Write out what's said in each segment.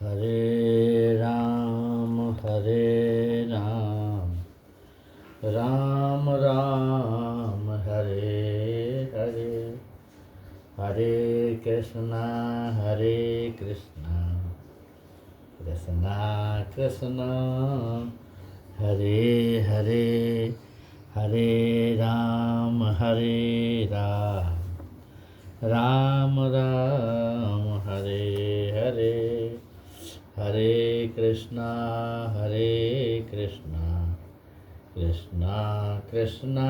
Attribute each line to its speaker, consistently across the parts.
Speaker 1: हरे राम राम राम हरे हरे, हरे कृष्णा कृष्णा कृष्णा हरे हरे, हरे राम राम राम हरे हरे, हरे कृष्णा कृष्णा कृष्णा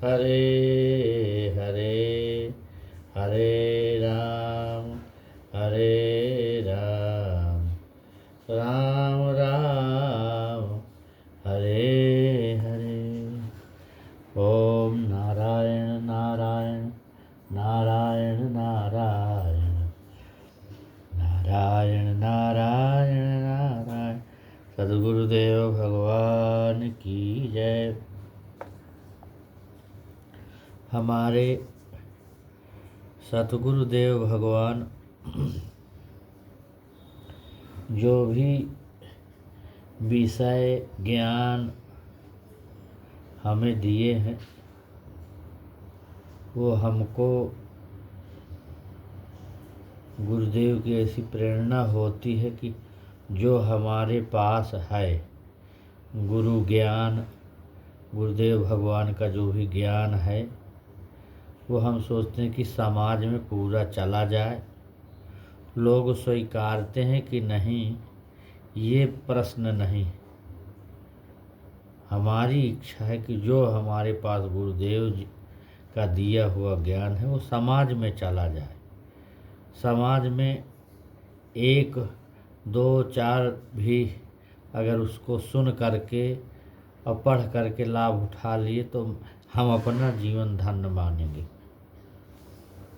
Speaker 1: हरे हरे, हरे राम राम राम हरे हरे। ओम नारायण नारायण नारायण नारायण नारायण नारायण नारायण। सद्गुरुदेव भगवान की जय। हमारे सद्गुरुदेव भगवान जो भी विषय ज्ञान हमें दिए हैं वो हमको गुरुदेव की ऐसी प्रेरणा होती है कि जो हमारे पास है गुरु ज्ञान, गुरुदेव भगवान का जो भी ज्ञान है वो हम सोचते हैं कि समाज में पूरा चला जाए। लोग स्वीकारते हैं कि नहीं, ये प्रश्न नहीं। हमारी इच्छा है कि जो हमारे पास गुरुदेव जी का दिया हुआ ज्ञान है वो समाज में चला जाए। समाज में एक दो चार भी अगर उसको सुन करके और पढ़ करके लाभ उठा लिए तो हम अपना जीवन धन्य मानेंगे।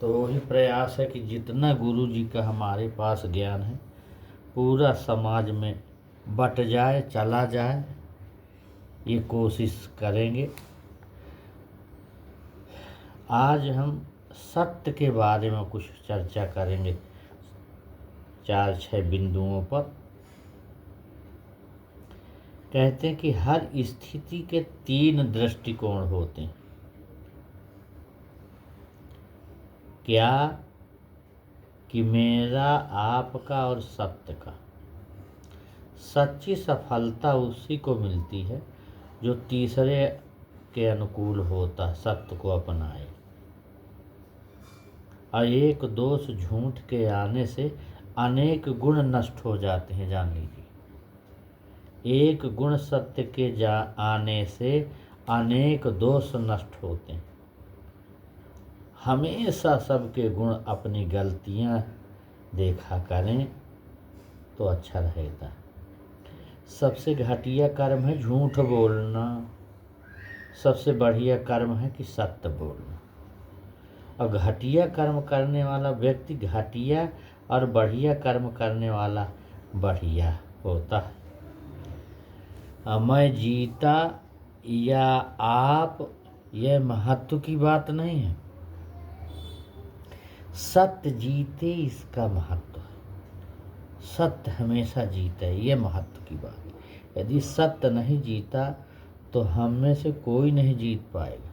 Speaker 1: तो वही प्रयास है कि जितना गुरु जी का हमारे पास ज्ञान है पूरा समाज में बट जाए, चला जाए, ये कोशिश करेंगे। आज हम सत्य के बारे में कुछ चर्चा करेंगे 4-6 बिंदुओं पर। कहते हैं कि हर स्थिति के 3 दृष्टिकोण होते हैं। क्या कि मेरा, आपका और सत्य का। सच्ची सफलता उसी को मिलती है जो तीसरे के अनुकूल होता, सत्य को अपनाए। और एक दोष झूठ के आने से अनेक गुण नष्ट हो जाते हैं, जान लीजिए। एक गुण सत्य के आने से अनेक दोष नष्ट होते हैं। हमेशा सबके गुण, अपनी गलतियां देखा करें तो अच्छा रहेगा। सबसे घटिया कर्म है झूठ बोलना, सबसे बढ़िया कर्म है कि सत्य बोलना। और घटिया कर्म करने वाला व्यक्ति घटिया और बढ़िया कर्म करने वाला बढ़िया होता है। मैं जीता या आप, यह महत्व की बात नहीं है। सत्य जीते इसका महत्व है। सत्य हमेशा जीता है, ये महत्व की बात है। यदि सत्य नहीं जीता तो हम में से कोई नहीं जीत पाएगा।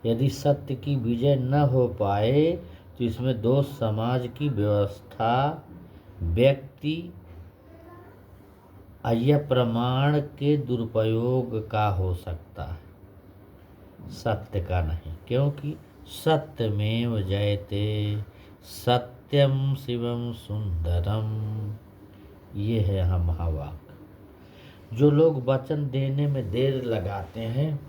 Speaker 1: यदि सत्य की विजय न हो पाए तो इसमें दोष समाज की व्यवस्था, व्यक्ति या प्रमाण के दुरुपयोग का हो सकता है, सत्य का नहीं। क्योंकि सत्यमेव जयते, सत्यम शिवम सुंदरम, ये है यहाँ महावाक्य। जो लोग वचन देने में देर लगाते हैं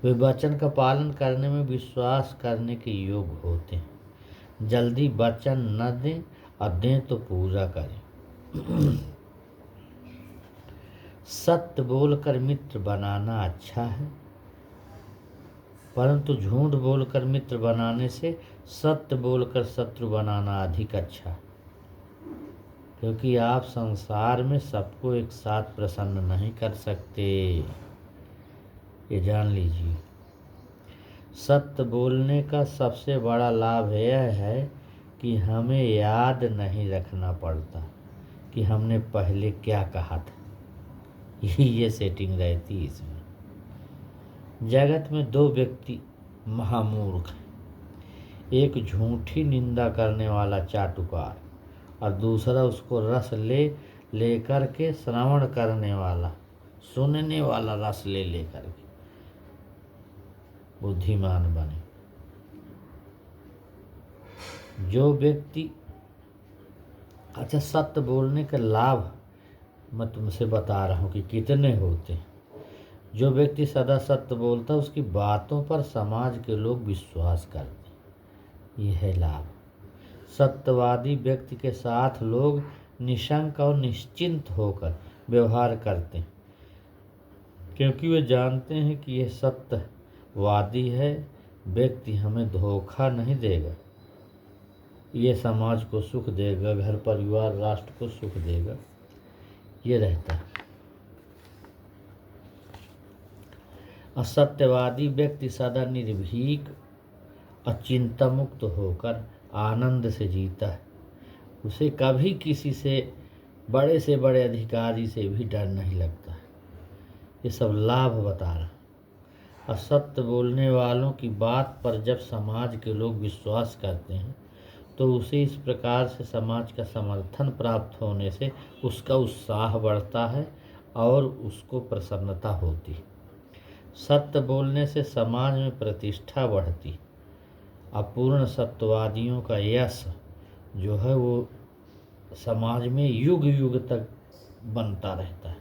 Speaker 1: वे वचन का पालन करने में विश्वास करने के योग्य होते हैं। जल्दी वचन न दें और दें तो पूरा करें। सत्य बोलकर मित्र बनाना अच्छा है, परंतु झूठ बोलकर मित्र बनाने से सत्य बोलकर शत्रु बनाना अधिक अच्छा। क्योंकि आप संसार में सबको एक साथ प्रसन्न नहीं कर सकते, ये जान लीजिए। सत्य बोलने का सबसे बड़ा लाभ यह है कि हमें याद नहीं रखना पड़ता कि हमने पहले क्या कहा था। ये सेटिंग रहती है इसमें। जगत में दो व्यक्ति महामूर्ख हैं, एक झूठी निंदा करने वाला चाटुकार और दूसरा उसको रस ले करके श्रवण करने वाला, सुनने वाला, रस ले करके बुद्धिमान बने। जो व्यक्ति, अच्छा, सत्य बोलने के लाभ मैं तुमसे बता रहा हूँ कि कितने होते हैं। जो व्यक्ति सदा सत्य बोलता है उसकी बातों पर समाज के लोग विश्वास करते हैं। यह है लाभ। सत्यवादी व्यक्ति के साथ लोग निशंक और निश्चिंत होकर व्यवहार करते हैं, क्योंकि वे जानते हैं कि यह सत्यवादी है, व्यक्ति हमें धोखा नहीं देगा, ये समाज को सुख देगा, घर परिवार राष्ट्र को सुख देगा, ये रहता है। असत्यवादी व्यक्ति सदा निर्भीक और चिंता मुक्त होकर आनंद से जीता है। उसे कभी किसी से बड़े अधिकारी से भी डर नहीं लगता है। ये सब लाभ बता रहा। असत्य बोलने वालों की बात पर जब समाज के लोग विश्वास करते हैं तो उसे इस प्रकार से समाज का समर्थन प्राप्त होने से उसका उत्साह बढ़ता है और उसको प्रसन्नता होती है। सत्य बोलने से समाज में प्रतिष्ठा बढ़ती। अपूर्ण सत्यवादियों का यश जो है वो समाज में युग युग तक बनता रहता है।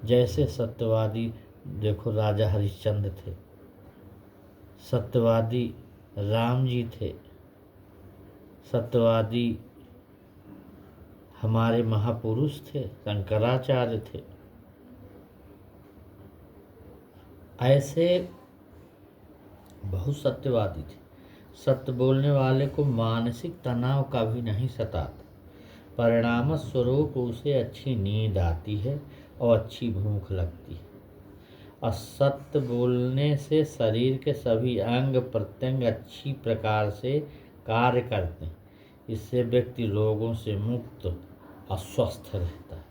Speaker 1: जैसे सत्यवादी देखो, राजा हरिश्चंद्र थे, सत्यवादी राम जी थे, सत्यवादी हमारे महापुरुष थे, शंकराचार्य थे। ऐसे बहुत सत्यवादी थे। सत्य बोलने वाले को मानसिक तनाव का भी नहीं सताता। परिणाम स्वरूप उसे अच्छी नींद आती है और अच्छी भूख लगती है। और सत्य बोलने से शरीर के सभी अंग प्रत्यंग अच्छी प्रकार से कार्य करते हैं। इससे व्यक्ति रोगों से मुक्त और स्वस्थ रहता है।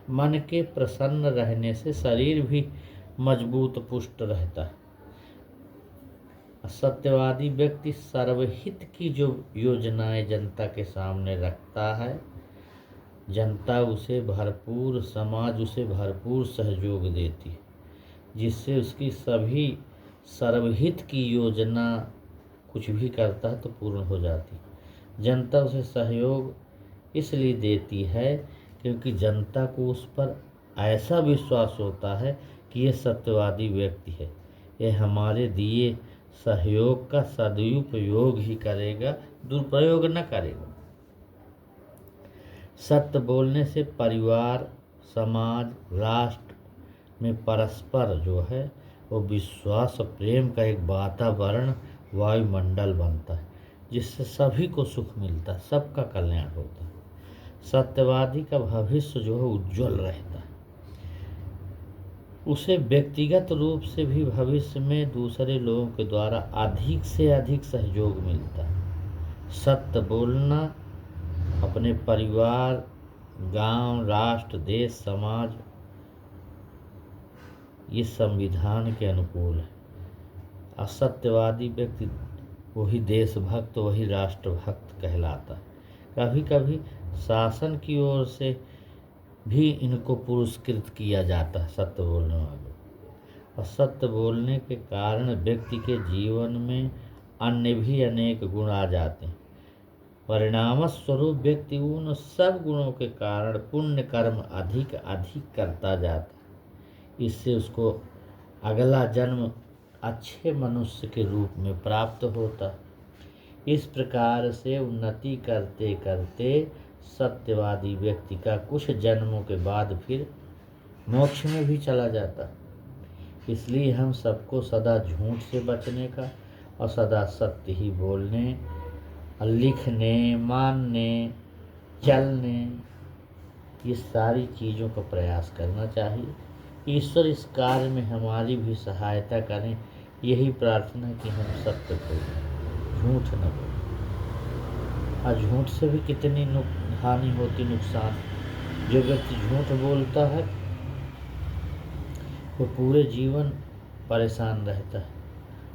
Speaker 1: मन के प्रसन्न रहने से शरीर भी मजबूत पुष्ट रहता है। सत्यवादी व्यक्ति सर्वहित की जो योजनाएं जनता के सामने रखता है, जनता उसे भरपूर, समाज उसे भरपूर सहयोग देती है, जिससे उसकी सभी सर्वहित की योजना कुछ भी करता है तो पूर्ण हो जाती है। जनता उसे सहयोग इसलिए देती है क्योंकि जनता को उस पर ऐसा विश्वास होता है कि यह सत्यवादी व्यक्ति है, यह हमारे दिए सहयोग का सदुपयोग ही करेगा, दुरुपयोग न करेगा। सत्य बोलने से परिवार, समाज, राष्ट्र में परस्पर जो है वो विश्वास और प्रेम का एक वातावरण, वायुमंडल बनता है, जिससे सभी को सुख मिलता है, सबका कल्याण होता है। सत्यवादी का भविष्य जो है उज्जवल रहता है। उसे व्यक्तिगत रूप से भी भविष्य में दूसरे लोगों के द्वारा अधिक से अधिक सहयोग मिलता है। सत्य बोलना अपने परिवार, गांव, राष्ट्र, देश, समाज, ये संविधान के अनुकूल है। असत्यवादी व्यक्ति वही देशभक्त, वही राष्ट्रभक्त कहलाता है। कभी कभी शासन की ओर से भी इनको पुरस्कृत किया जाता है सत्य बोलने वालों। और सत्य बोलने के कारण व्यक्ति के जीवन में अन्य भी अनेक गुण आ जाते हैं। परिणाम स्वरूप व्यक्ति उन सब गुणों के कारण पुण्य कर्म अधिक अधिक करता जाता है। इससे उसको अगला जन्म अच्छे मनुष्य के रूप में प्राप्त होता है। इस प्रकार से उन्नति करते करते सत्यवादी व्यक्ति का कुछ जन्मों के बाद फिर मोक्ष में भी चला जाता है। इसलिए हम सबको सदा झूठ से बचने का और सदा सत्य ही बोलने और लिखने, मानने, चलने, ये सारी चीज़ों का प्रयास करना चाहिए। ईश्वर इस कार्य में हमारी भी सहायता करें, यही प्रार्थना कि हम सत्य बोलें, झूठ न बोलें। और झूठ से भी कितनी हानि होती, नुकसान। जो व्यक्ति झूठ बोलता है वो पूरे जीवन परेशान रहता है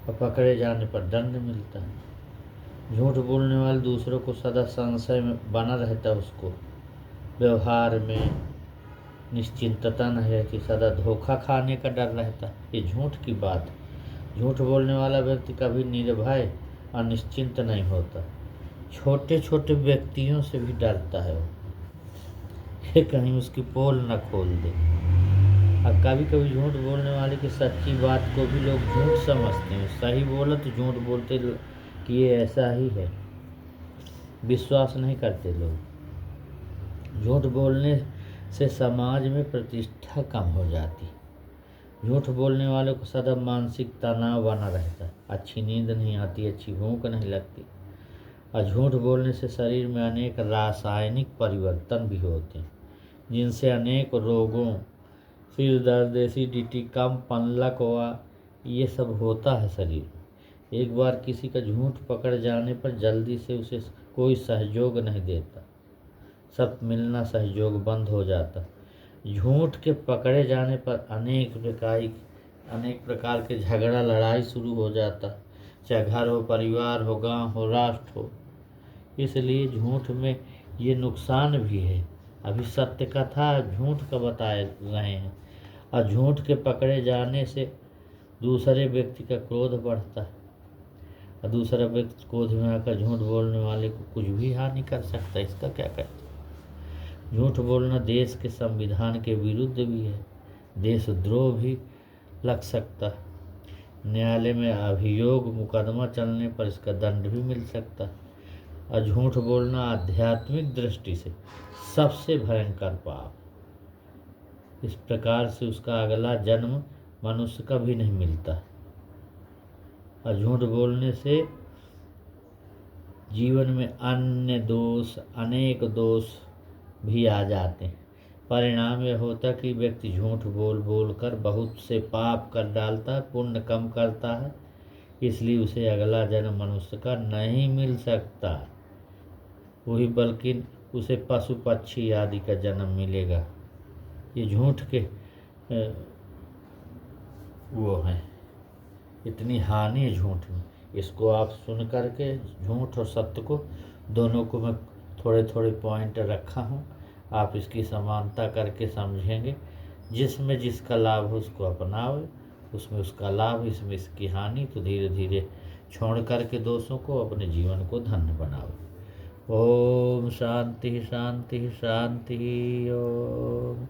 Speaker 1: और पकड़े जाने पर दंड मिलता है। झूठ बोलने वाले दूसरों को सदा संशय में बना रहता है, उसको व्यवहार में निश्चिंतता नहीं रहती, सदा धोखा खाने का डर रहता है। ये झूठ की बात। झूठ बोलने वाला व्यक्ति कभी निर्भय और निश्चिंत नहीं होता, छोटे छोटे व्यक्तियों से भी डरता है वो, ये कहीं उसकी पोल न खोल दे। और कभी कभी झूठ बोलने वाले की सच्ची बात को भी लोग झूठ समझते हैं, सही बोला तो झूठ बोलते कि ये ऐसा ही है, विश्वास नहीं करते लोग। झूठ बोलने से समाज में प्रतिष्ठा कम हो जाती। झूठ बोलने वालों को सदा मानसिक तनाव बना रहता है, अच्छी नींद नहीं आती, अच्छी भूख नहीं लगती। और झूठ बोलने से शरीर में अनेक रासायनिक परिवर्तन भी होते हैं, जिनसे अनेक रोगों, सिर दर्द, एसिडिटी, कम पनलक ये सब होता है शरीर में। एक बार किसी का झूठ पकड़ जाने पर जल्दी से उसे कोई सहयोग नहीं देता, सब मिलना सहयोग बंद हो जाता। झूठ के पकड़े जाने पर अनेक प्रकार के झगड़ा लड़ाई शुरू हो जाता, चाहे घर हो, परिवार हो, गांव हो, राष्ट्र हो। इसलिए झूठ में ये नुकसान भी है। अभी सत्य कथा झूठ का बताए रहे हैं। और झूठ के पकड़े जाने से दूसरे व्यक्ति का क्रोध बढ़ता है, और दूसरा व्यक्ति क्रोध में आकर झूठ बोलने वाले को कुछ भी हानि कर सकता है। इसका क्या कहते हैं? झूठ बोलना देश के संविधान के विरुद्ध भी है, देशद्रोह भी लग सकता है। न्यायालय में अभियोग मुकदमा चलने पर इसका दंड भी मिल सकता है। और झूठ बोलना आध्यात्मिक दृष्टि से सबसे भयंकर पाप। इस प्रकार से उसका अगला जन्म मनुष्य का भी नहीं मिलता। और झूठ बोलने से जीवन में अनेक दोष भी आ जाते हैं। परिणाम यह होता कि व्यक्ति झूठ बोल कर बहुत से पाप कर डालता है, पुण्य कम करता है, इसलिए उसे अगला जन्म मनुष्य का नहीं मिल सकता, वही बल्कि उसे पशु पक्षी आदि का जन्म मिलेगा। ये झूठ के वो हैं, इतनी हानि है झूठ में। इसको आप सुन करके झूठ और सत्य को दोनों को मैं थोड़े थोड़े पॉइंट रखा हूँ, आप इसकी समानता करके समझेंगे। जिसमें जिसका लाभ हो उसको अपनाओ, उसमें उसका लाभ, इसमें इसकी हानि, तो धीरे धीरे छोड़ करके दोषों को अपने जीवन को धन्य बनाओ। ओम शांति शांति शांति। ओम।